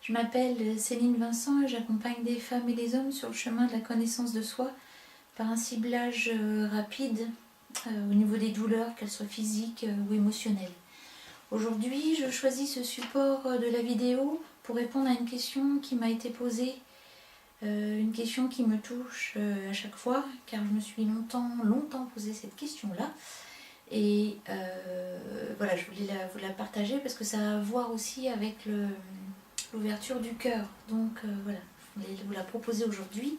Je m'appelle Céline Vincent et j'accompagne des femmes et des hommes sur le chemin de la connaissance de soi par un ciblage rapide au niveau des douleurs, qu'elles soient physiques ou émotionnelles. Aujourd'hui, je choisis ce support de la vidéo pour répondre à une question qui m'a été posée, une question qui me touche à chaque fois, car je me suis longtemps posé cette question-là. Et voilà, je voulais vous la partager parce que ça a à voir aussi avec l'ouverture du cœur. Donc voilà, je voulais vous la proposer aujourd'hui.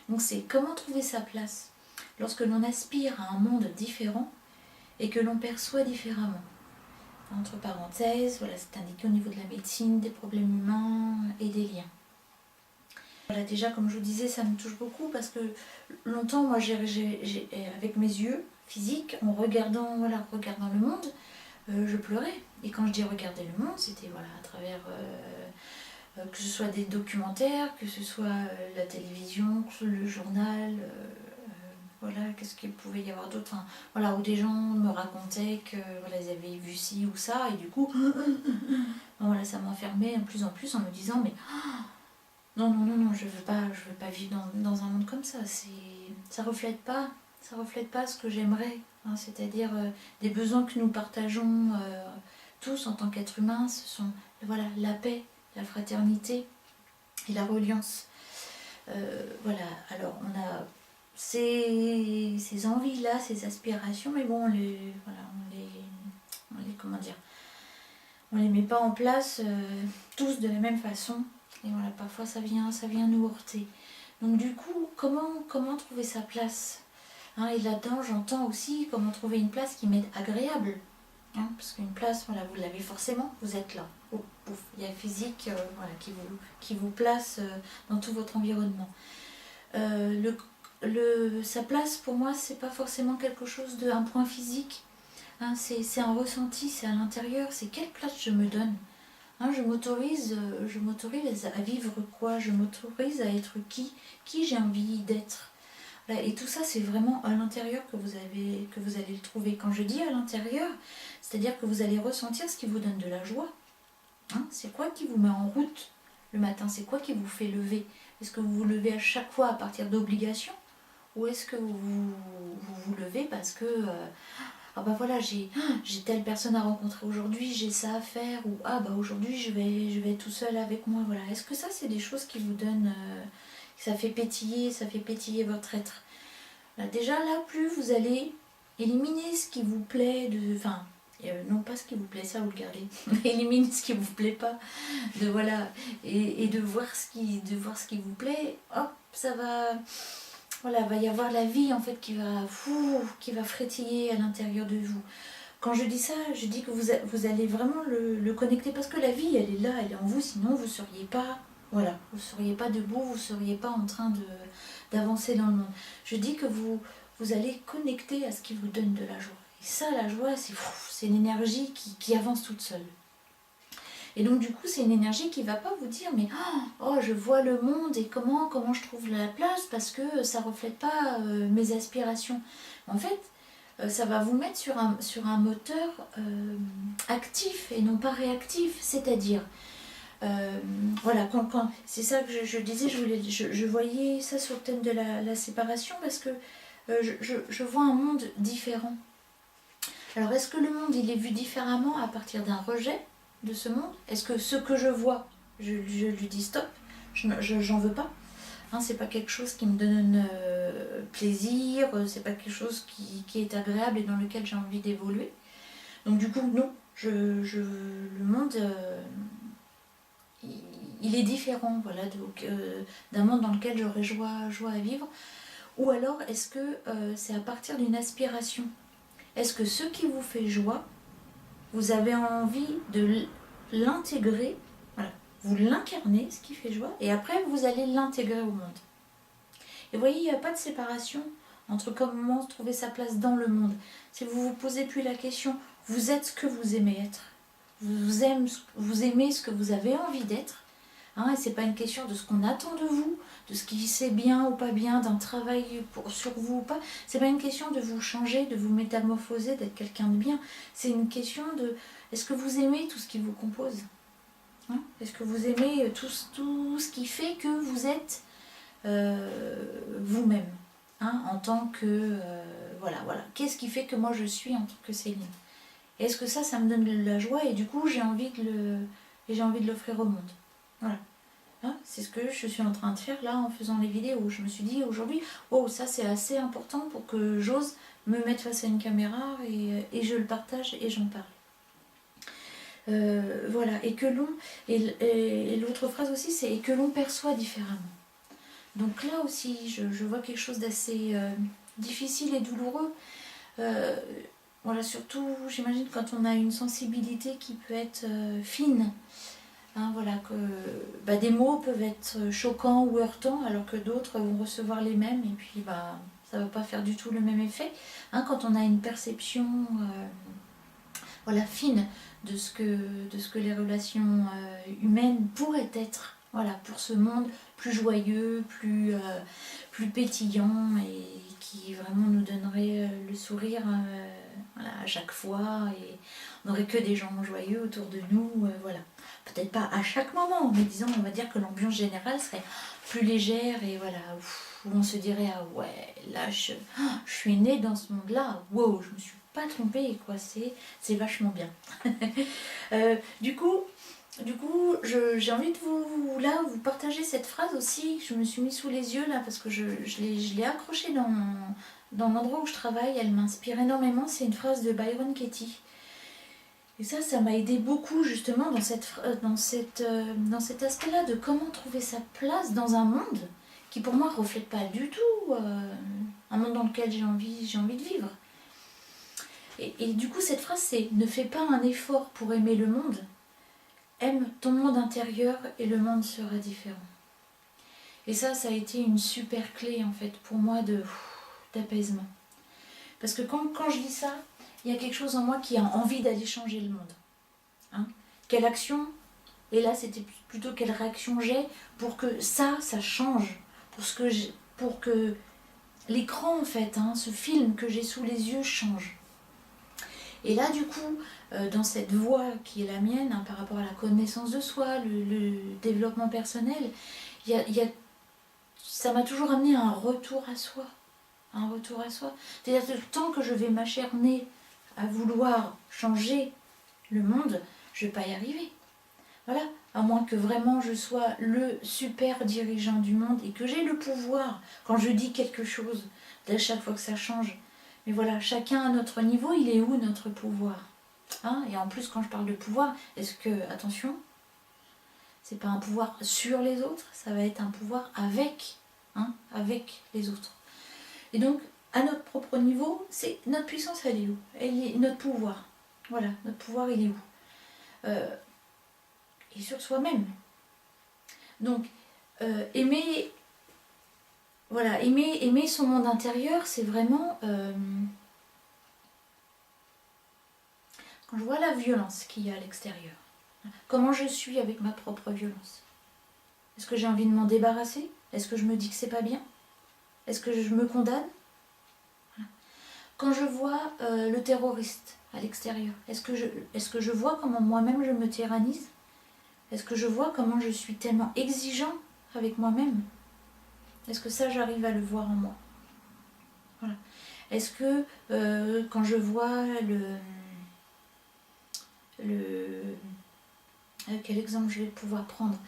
Donc c'est comment trouver sa place lorsque l'on aspire à un monde différent et que l'on perçoit différemment. Entre parenthèses, voilà, c'est indiqué au niveau de la médecine, des problèmes humains et des liens. Voilà, déjà, comme je vous disais, ça me touche beaucoup parce que longtemps, moi, avec mes yeux physiques, en regardant le monde, je pleurais. Et quand je dis regarder le monde, c'était voilà, à travers que ce soit des documentaires, que ce soit la télévision, le journal, voilà, qu'est-ce qu'il pouvait y avoir d'autre, enfin, voilà, où des gens me racontaient que voilà, ils avaient vu ci ou ça, et du coup, voilà, ça m'enfermait de plus en plus en me disant, mais non, je veux pas vivre dans un monde comme ça. Ça reflète pas ce que j'aimerais, hein, c'est-à-dire des besoins que nous partageons tous en tant qu'êtres humains. Ce sont voilà, la paix, la fraternité et la reliance. Voilà, alors on a ces envies-là, ces aspirations, mais bon, on les comment dire, on les met pas en place tous de la même façon. Et voilà, parfois ça vient nous heurter. Donc du coup, comment trouver sa place, hein, et là-dedans, j'entends aussi comment trouver une place qui m'est agréable. Hein, parce qu'une place, voilà, vous l'avez forcément, vous êtes là. Oh, pouf, il y a le physique voilà, qui vous place dans tout votre environnement. Sa place, pour moi, c'est pas forcément quelque chose un point physique. Hein, c'est un ressenti, c'est à l'intérieur, c'est quelle place je me donne. Hein, je m'autorise à vivre quoi, je m'autorise à être qui j'ai envie d'être. Voilà, et tout ça, c'est vraiment à l'intérieur que vous allez le trouver. Quand je dis à l'intérieur, c'est-à-dire que vous allez ressentir ce qui vous donne de la joie. Hein, c'est quoi qui vous met en route le matin? C'est quoi qui vous fait lever? Est-ce que vous vous levez à chaque fois à partir d'obligations? Ou est-ce que vous levez parce que ah bah voilà, j'ai telle personne à rencontrer aujourd'hui, j'ai ça à faire, ou ah bah aujourd'hui je vais être tout seul avec moi, voilà. Est-ce que ça, c'est des choses qui vous donnent, ça fait pétiller votre être? Là, déjà là, plus vous allez éliminer ce qui vous plaît, enfin, non pas ce qui vous plaît, ça vous le gardez, éliminer ce qui vous plaît pas, voilà, et de voir ce qui vous plaît, hop, ça va. Voilà, il va y avoir la vie en fait qui va frétiller à l'intérieur de vous. Quand je dis ça, je dis que vous allez vraiment le connecter parce que la vie, elle est là, elle est en vous, sinon vous ne seriez pas, voilà, vous seriez pas debout, vous ne seriez pas en train d'avancer dans le monde. Je dis que vous allez connecter à ce qui vous donne de la joie. Et ça, la joie, c'est une énergie qui avance toute seule. Et donc du coup, c'est une énergie qui ne va pas vous dire mais oh, je vois le monde et comment je trouve la place parce que ça ne reflète pas mes aspirations. En fait, ça va vous mettre sur un moteur actif et non pas réactif. C'est-à-dire, voilà, c'est ça que je disais, je voyais ça sur le thème de la séparation parce que je vois un monde différent. Alors est-ce que le monde il est vu différemment à partir d'un rejet de ce monde? Est-ce que ce que je vois, je lui dis stop, j'en veux pas, hein, c'est pas quelque chose qui me donne plaisir, c'est pas quelque chose qui est agréable et dans lequel j'ai envie d'évoluer. Donc du coup non, le monde il est différent, voilà, d'un monde dans lequel j'aurais joie à vivre. Ou alors est-ce que c'est à partir d'une aspiration? Est-ce que ce qui vous fait joie, vous avez envie de l'intégrer, voilà, vous l'incarnez, ce qui fait joie, et après vous allez l'intégrer au monde. Et vous voyez, il n'y a pas de séparation entre comment trouver sa place dans le monde. Si vous vous posez plus la question, vous êtes ce que vous aimez être, vous aimez ce que vous avez envie d'être, hein, et c'est pas une question de ce qu'on attend de vous, de ce qui c'est bien ou pas bien, d'un travail sur vous ou pas. C'est pas une question de vous changer, de vous métamorphoser, d'être quelqu'un de bien. C'est une question de est-ce que vous aimez tout ce qui vous compose? hein? Est-ce que vous aimez tout ce qui fait que vous êtes vous-même, hein, en tant que... voilà. Qu'est-ce qui fait que moi je suis en tant que Céline? Est-ce que ça me donne de la joie et du coup j'ai envie de l'offrir au monde. Voilà. Hein, c'est ce que je suis en train de faire là en faisant les vidéos. Je me suis dit aujourd'hui, oh ça c'est assez important pour que j'ose me mettre face à une caméra et je le partage et j'en parle. Voilà, et que l'on... Et l'autre phrase aussi, c'est et que l'on perçoit différemment. Donc là aussi, je vois quelque chose d'assez difficile et douloureux. Voilà, surtout, j'imagine, quand on a une sensibilité qui peut être fine. Hein, voilà, que des mots peuvent être choquants ou heurtants, alors que d'autres vont recevoir les mêmes, et puis ça ne va pas faire du tout le même effet. Hein, quand on a une perception voilà, fine de ce que les relations humaines pourraient être, voilà, pour ce monde plus joyeux, plus pétillant, et qui vraiment nous donnerait le sourire voilà, à chaque fois, et on n'aurait que des gens joyeux autour de nous, voilà. Peut-être pas à chaque moment, mais disons, on va dire que l'ambiance générale serait plus légère, et voilà, où on se dirait, ah ouais, là je suis née dans ce monde-là, wow, je me suis pas trompée, quoi, c'est vachement bien. Du coup, j'ai envie de vous partager cette phrase aussi, que je me suis mis sous les yeux là, parce que je l'ai accrochée dans l'endroit où je travaille, elle m'inspire énormément, c'est une phrase de Byron Katie. Et ça m'a aidé beaucoup justement dans cet aspect-là de comment trouver sa place dans un monde qui pour moi ne reflète pas du tout un monde dans lequel j'ai envie de vivre. Et du coup cette phrase c'est « Ne fais pas un effort pour aimer le monde, aime ton monde intérieur et le monde sera différent ». Et ça a été une super clé en fait pour moi d'apaisement. Parce que quand je lis ça, il y a quelque chose en moi qui a envie d'aller changer le monde. Hein, quelle action, et là c'était plutôt quelle réaction j'ai pour que ça change, pour que l'écran en fait, hein, ce film que j'ai sous les yeux change. Et là du coup, dans cette voie qui est la mienne, hein, par rapport à la connaissance de soi, le développement personnel, ça m'a toujours amené à un retour à soi. Un retour à soi. C'est-à-dire que tant que je vais m'acharner à vouloir changer le monde, je ne vais pas y arriver. Voilà, à moins que vraiment je sois le super dirigeant du monde et que j'ai le pouvoir, quand je dis quelque chose, à chaque fois que ça change. Mais voilà, chacun à notre niveau, il est où notre pouvoir, hein? Et en plus, quand je parle de pouvoir, est-ce que, attention, c'est pas un pouvoir sur les autres, ça va être un pouvoir avec, hein, avec les autres. Et donc, à notre propre niveau, c'est notre puissance, elle est où? Elle est notre pouvoir. Voilà, notre pouvoir, il est où? Et sur soi-même. Donc, aimer son monde intérieur, c'est vraiment... quand je vois la violence qu'il y a à l'extérieur, comment je suis avec ma propre violence? Est-ce que j'ai envie de m'en débarrasser? Est-ce que je me dis que c'est pas bien? Est-ce que je me condamne? Quand je vois le terroriste à l'extérieur, est-ce que je vois comment moi-même je me tyrannise? Est-ce que je vois comment je suis tellement exigeant avec moi-même? Est-ce que ça, j'arrive à le voir en moi? Voilà. Est-ce que quand je vois quel exemple je vais pouvoir prendre?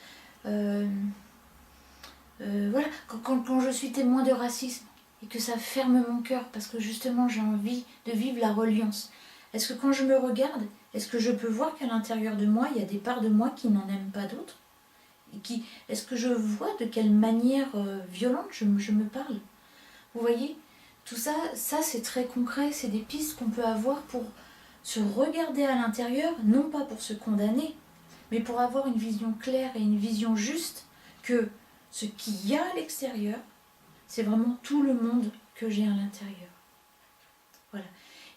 Voilà, quand je suis témoin de racisme et que ça ferme mon cœur parce que justement j'ai envie de vivre la reliance, est-ce que quand je me regarde, est-ce que je peux voir qu'à l'intérieur de moi, il y a des parts de moi qui n'en aiment pas d'autres? Est-ce que je vois de quelle manière violente je me parle? Vous voyez, tout ça c'est très concret, c'est des pistes qu'on peut avoir pour se regarder à l'intérieur, non pas pour se condamner, mais pour avoir une vision claire et une vision juste que ce qu'il y a à l'extérieur, c'est vraiment tout le monde que j'ai à l'intérieur. Voilà.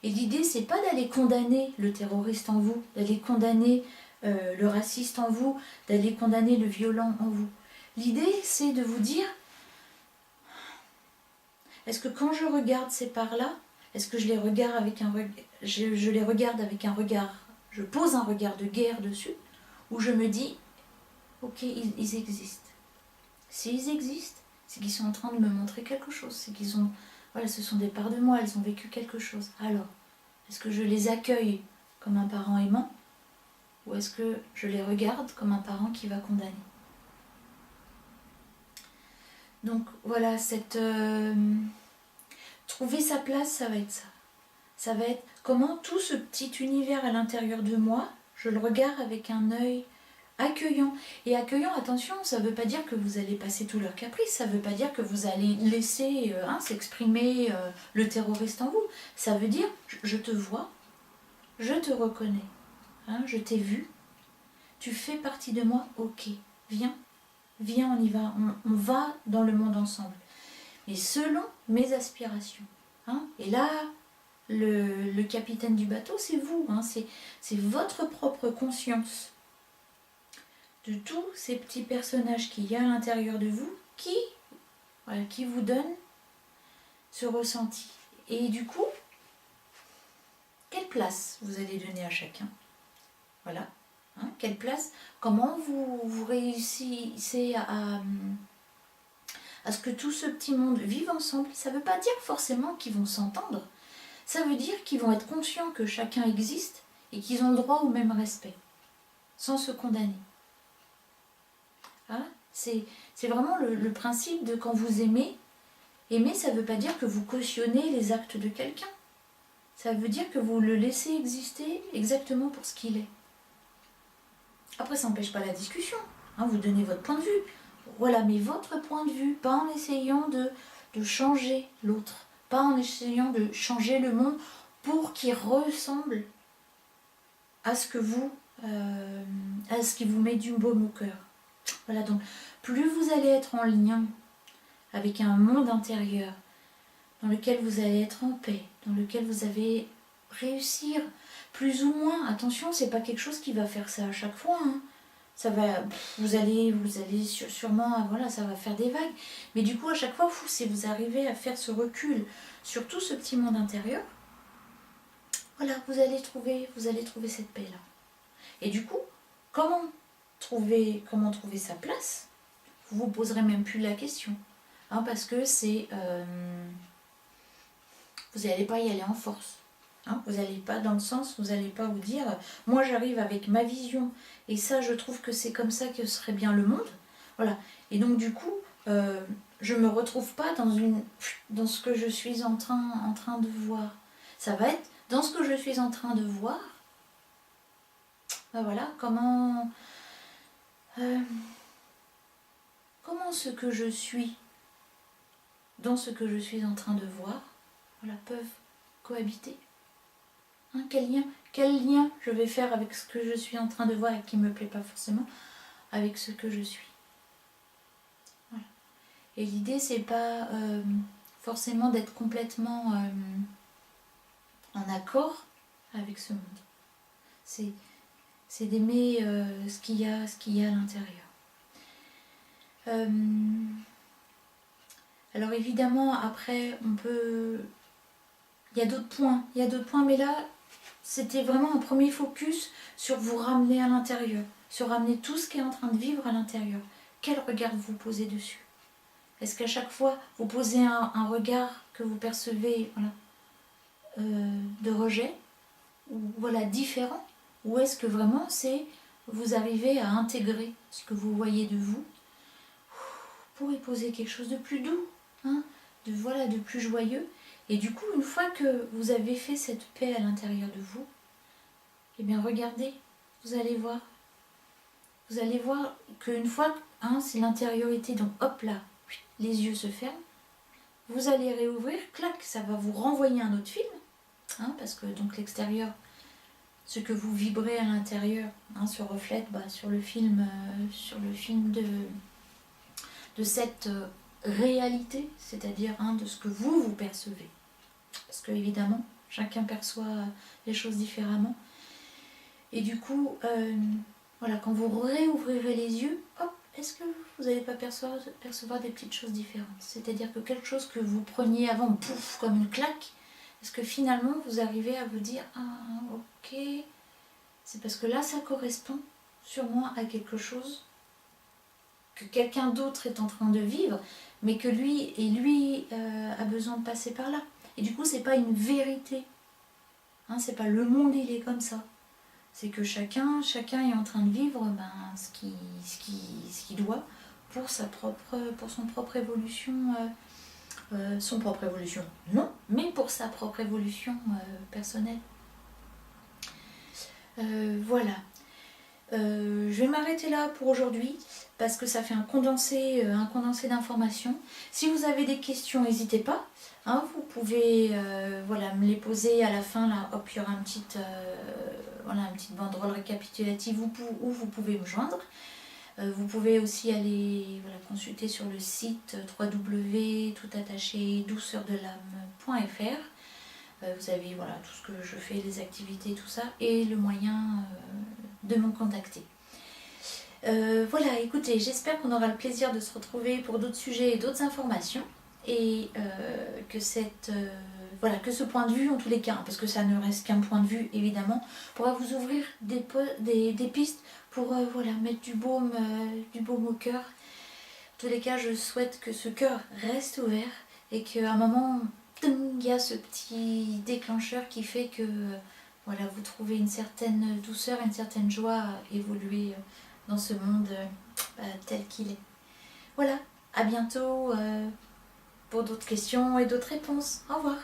Et l'idée, c'est pas d'aller condamner le terroriste en vous, d'aller condamner le raciste en vous, d'aller condamner le violent en vous. L'idée, c'est de vous dire, est-ce que quand je regarde ces parts-là, est-ce que je les regarde avec je les regarde avec un regard, je pose un regard de guerre dessus, ou je me dis, ok, ils existent. S'ils existent, c'est qu'ils sont en train de me montrer quelque chose. C'est qu'ils ont, voilà, ce sont des parts de moi, elles ont vécu quelque chose. Alors, est-ce que je les accueille comme un parent aimant ou est-ce que je les regarde comme un parent qui va condamner? Donc voilà, trouver sa place, ça va être ça. Ça va être comment tout ce petit univers à l'intérieur de moi, je le regarde avec un œil accueillant. Et accueillant, attention, ça ne veut pas dire que vous allez passer tous leurs caprices, ça ne veut pas dire que vous allez laisser s'exprimer le terroriste en vous. Ça veut dire, je te vois, je te reconnais, je t'ai vu, tu fais partie de moi, ok, viens, on y va, on va dans le monde ensemble. Mais selon mes aspirations. Et là, le capitaine du bateau, c'est vous, c'est votre propre conscience de tous ces petits personnages qu'il y a à l'intérieur de vous qui vous donnent ce ressenti. Et du coup, quelle place vous allez donner à chacun? Voilà. Quelle place? Comment vous réussissez à ce que tout ce petit monde vive ensemble? Ça ne veut pas dire forcément qu'ils vont s'entendre. Ça veut dire qu'ils vont être conscients que chacun existe et qu'ils ont le droit au même respect, sans se condamner. C'est vraiment le principe de quand vous aimez. Aimer, ça ne veut pas dire que vous cautionnez les actes de quelqu'un. Ça veut dire que vous le laissez exister exactement pour ce qu'il est. Après, ça n'empêche pas la discussion. Vous donnez votre point de vue. Voilà, mais votre point de vue, pas en essayant de changer l'autre, pas en essayant de changer le monde pour qu'il ressemble à ce que à ce qui vous met du baume au cœur. Voilà, donc plus vous allez être en lien avec un monde intérieur dans lequel vous allez être en paix, dans lequel vous allez réussir plus ou moins. Attention, c'est pas quelque chose qui va faire ça à chaque fois. Ça va, vous allez sûrement, voilà, ça va faire des vagues. Mais du coup, à chaque fois, si vous arrivez à faire ce recul sur tout ce petit monde intérieur, voilà, vous allez trouver cette paix-là. Et du coup, comment trouver sa place? Vous vous poserez même plus la question. Parce que c'est... vous n'allez pas y aller en force. Vous n'allez pas dans le sens, vous n'allez pas vous dire moi j'arrive avec ma vision et ça je trouve que c'est comme ça que serait bien le monde. Voilà. Et donc du coup, je ne me retrouve pas dans ce que je suis en train de voir. Ça va être dans ce que je suis en train de voir. Voilà, comment ce que je suis dans ce que je suis en train de voir, voilà, peuvent cohabiter. Quel lien je vais faire avec ce que je suis en train de voir et qui ne me plaît pas forcément, avec ce que je suis. Voilà. Et l'idée, c'est pas forcément d'être complètement en accord avec ce monde. C'est d'aimer ce qu'il y a à l'intérieur. Alors évidemment, après, il y a d'autres points, mais là, c'était vraiment un premier focus sur vous ramener à l'intérieur, sur ramener tout ce qui est en train de vivre à l'intérieur. Quel regard vous posez dessus? Est-ce qu'à chaque fois, vous posez un regard que vous percevez de rejet, ou voilà, différent? Ou est-ce que vraiment vous arrivez à intégrer ce que vous voyez de vous pour y poser quelque chose de plus doux, de plus joyeux? Et du coup, une fois que vous avez fait cette paix à l'intérieur de vous, eh bien regardez, vous allez voir qu'une fois, c'est l'intériorité, donc hop là, les yeux se ferment, vous allez réouvrir, clac, ça va vous renvoyer un autre film, parce que donc l'extérieur, ce que vous vibrez à l'intérieur, se reflète sur le film de cette réalité, c'est-à-dire de ce que vous percevez. Parce que évidemment, chacun perçoit les choses différemment. Et du coup, voilà, quand vous réouvrirez les yeux, hop, est-ce que vous n'allez pas percevoir des petites choses différentes? C'est-à-dire que quelque chose que vous preniez avant, pouf, comme une claque, est-ce que finalement vous arrivez à vous dire ok, c'est parce que là ça correspond sûrement à quelque chose que quelqu'un d'autre est en train de vivre, mais que lui a besoin de passer par là. Et du coup, c'est pas une vérité. Hein, c'est pas le monde, il est comme ça. C'est que chacun est en train de vivre ce qu'il doit pour son propre évolution. Son propre évolution, non, mais pour sa propre évolution personnelle. Voilà. Je vais m'arrêter là pour aujourd'hui parce que ça fait un condensé d'informations. Si vous avez des questions, n'hésitez pas. Hein, vous pouvez me les poser à la fin. Là, hop, il y aura une petite banderole récapitulative où vous pouvez me joindre. Vous pouvez aussi aller consulter sur le site www.douceurdelame.fr. Vous avez tout ce que je fais, les activités, tout ça, et le moyen de me contacter. Voilà, écoutez, j'espère qu'on aura le plaisir de se retrouver pour d'autres sujets et d'autres informations, et que ce point de vue, en tous les cas, parce que ça ne reste qu'un point de vue, évidemment, pourra vous ouvrir des pistes pour mettre du baume au cœur. En tous les cas, je souhaite que ce cœur reste ouvert et qu'à un moment, il y a ce petit déclencheur qui fait que vous trouvez une certaine douceur, une certaine joie à évoluer dans ce monde tel qu'il est. Voilà, à bientôt pour d'autres questions et d'autres réponses. Au revoir.